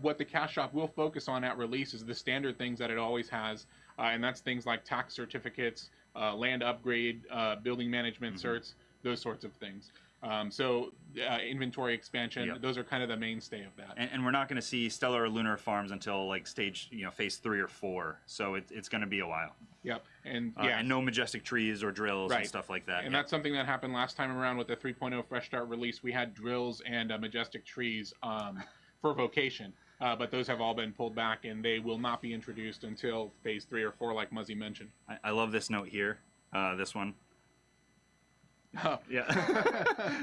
What the cash shop will focus on at release is the standard things that it always has, and that's things like tax certificates, land upgrade, building management certs, those sorts of things. Inventory expansion, those are kind of the mainstay of that. And we're not going to see stellar or lunar farms until like stage, phase 3 or 4. So it's going to be a while. Yep. And and no majestic trees or drills and stuff like that. And that's something that happened last time around with the 3.0 Fresh Start release. We had drills and majestic trees for vocation. But those have all been pulled back, and they will not be introduced until phase 3 or 4, like Muzzy mentioned. I love this note here, this one. Oh. Yeah.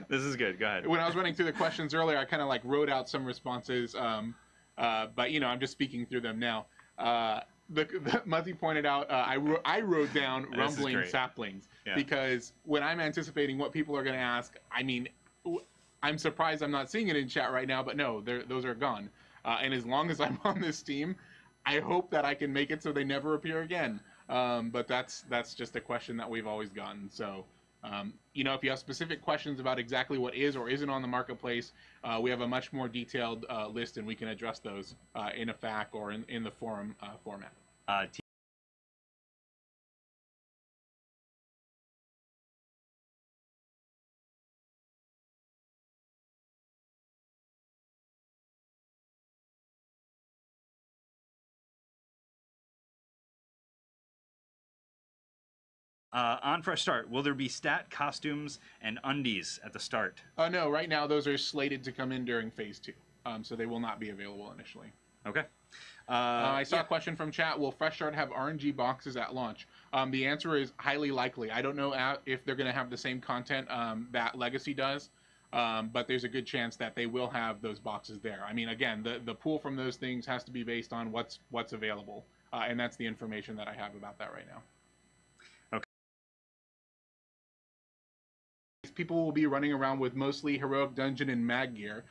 This is good. Go ahead. When I was running through the questions earlier, I kind of like wrote out some responses, but I'm just speaking through them now. The Muzzy pointed out, I wrote down rumbling saplings because when I'm anticipating what people are going to ask, I mean, I'm surprised I'm not seeing it in chat right now, but no, those are gone. And as long as I'm on this team, I hope that I can make it so they never appear again. But that's just a question that we've always gotten. So, if you have specific questions about exactly what is or isn't on the marketplace, we have a much more detailed list, and we can address those in a FAQ or in the forum format. On Fresh Start, will there be stat, costumes, and undies at the start? No, right now those are slated to come in during phase 2, so they will not be available initially. Okay. I saw a question from chat. Will Fresh Start have RNG boxes at launch? The answer is highly likely. I don't know if they're going to have the same content that Legacy does, but there's a good chance that they will have those boxes there. I mean, again, the pool from those things has to be based on what's available, and that's the information that I have about that right now. People will be running around with mostly heroic dungeon and mag gear.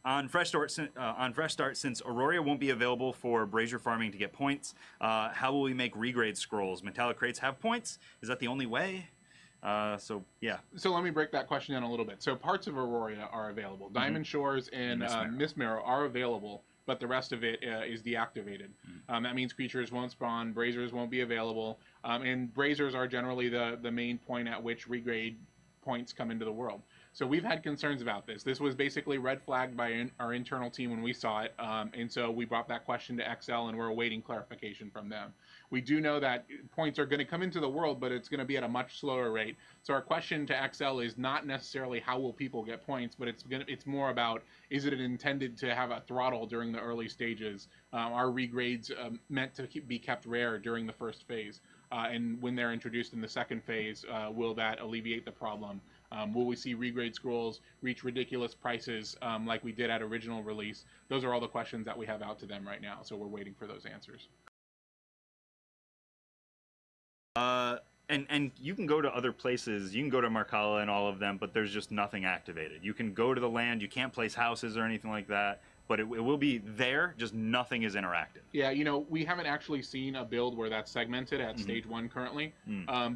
On Fresh Start, since Auroria won't be available for brazier farming to get points, how will we make regrade scrolls? Metallic crates have points? Is that the only way? Yeah. So let me break that question down a little bit. So parts of Auroria are available. Diamond Shores and Mist Marrow are available, but the rest of it is deactivated. That means creatures won't spawn, braziers won't be available, and braziers are generally the main point at which regrade points come into the world. So we've had concerns about this. This was basically red flagged by our internal team when we saw it, and so we brought that question to XL, and we're awaiting clarification from them. We do know that points are going to come into the world, but it's going to be at a much slower rate. So our question to XL is not necessarily how will people get points, but it's more about, is it intended to have a throttle during the early stages? Are regrades meant to be kept rare during the first phase? And when they're introduced in the second phase, will that alleviate the problem? Will we see regrade scrolls reach ridiculous prices like we did at original release? Those are all the questions that we have out to them right now, so we're waiting for those answers. And you can go to other places. You can go to Markala and all of them, but there's just nothing activated. You can go to the land. You can't place houses or anything like that, but it will be there, just nothing is interactive. Yeah, we haven't actually seen a build where that's segmented at stage 1 currently,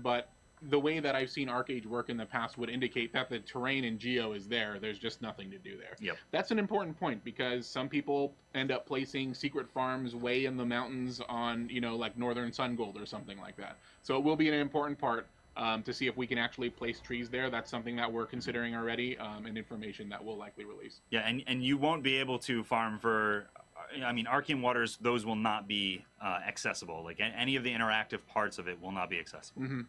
but the way that I've seen Archeage work in the past would indicate that the terrain in Geo is there. There's just nothing to do there. Yep. That's an important point because some people end up placing secret farms way in the mountains on, like Northern Sun Gold or something like that. So it will be an important part to see if we can actually place trees there. That's something that we're considering already, and information that we'll likely release. Yeah, and you won't be able to farm for... Arcane Waters, those will not be accessible. Like, any of the interactive parts of it will not be accessible. Mm-hmm.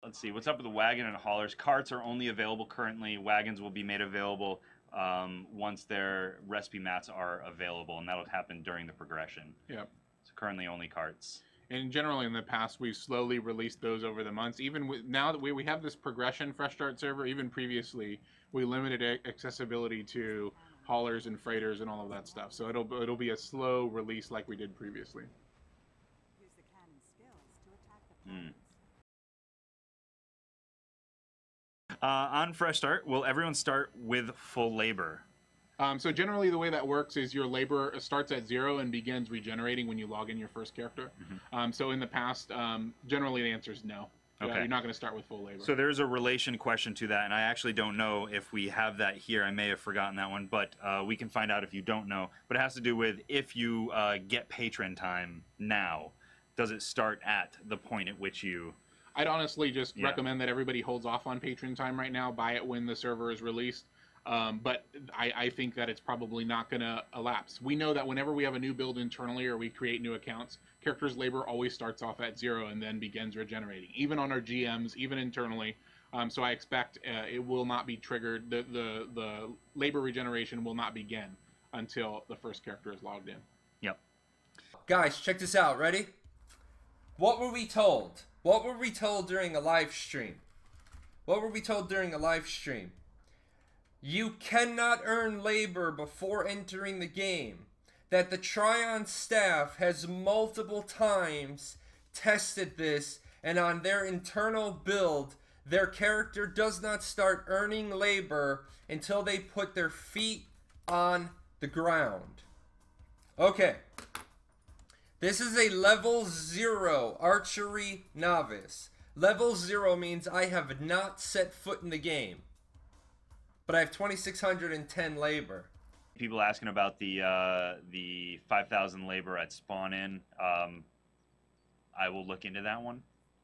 Let's see, what's up with the wagon and haulers? Carts are only available currently. Wagons will be made available once their recipe mats are available, and that'll happen during the progression. Yep. So currently only carts. And generally in the past, we've slowly released those over the months. Even now that we have this progression Fresh Start server, even previously, we limited accessibility to haulers and freighters and all of that stuff. So it'll be a slow release like we did previously. On fresh start, will everyone start with full labor? So generally the way that works is your labor starts at 0 and begins regenerating when you log in your first character. So in the past, generally the answer is no. Okay. You're not going to start with full labor. So there's a relation question to that, and I actually don't know if we have that here. I may have forgotten that one, but we can find out if you don't know. But it has to do with if you get patron time now, does it start at the point at which you... I'd honestly just recommend that everybody holds off on patron time right now. Buy it when the server is released. But I think that it's probably not going to elapse. We know that whenever we have a new build internally or we create new accounts, characters' labor always starts off at 0 and then begins regenerating, even on our GMs, even internally. So I expect it will not be triggered. The labor regeneration will not begin until the first character is logged in. Yep. Guys, check this out. Ready? What were we told? What were we told during a live stream? What were we told during a live stream? You cannot earn labor before entering the game. That the Trion staff has multiple times tested this, and on their internal build, their character does not start earning labor until they put their feet on the ground. Okay. This is a level 0 archery novice. Level 0 means I have not set foot in the game. But I have 2,610 labor. People asking about the 5,000 labor at spawn in. I will look into that one.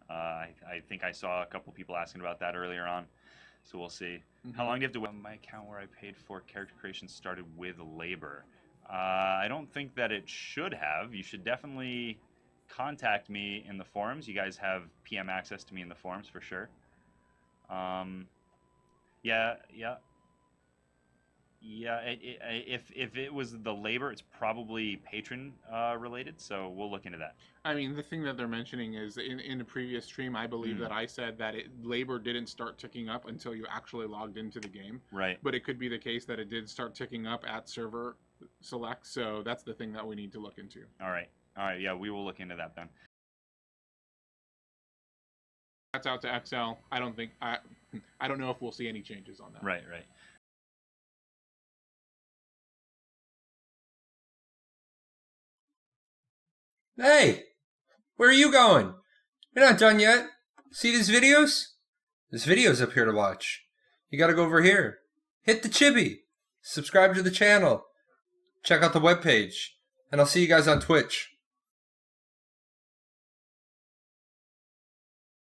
I think I saw a couple people asking about that earlier on, so we'll see. How long do you have to wait? My account where I paid for character creation started with labor. I don't think that it should have. You should definitely contact me in the forums. You guys have PM access to me in the forums for sure. If it was the labor, it's probably patron related, so we'll look into that. I mean, the thing that they're mentioning is in a previous stream, I believe that I said that labor didn't start ticking up until you actually logged into the game. Right. But it could be the case that it did start ticking up at server select, so that's the thing that we need to look into. All right, yeah, we will look into that then. That's out to XL. I don't know if we'll see any changes on that. Right. Hey! Where are you going? You're not done yet. See these videos? This video's up here to watch. You gotta go over here. Hit the chibi. Subscribe to the channel. Check out the webpage. And I'll see you guys on Twitch.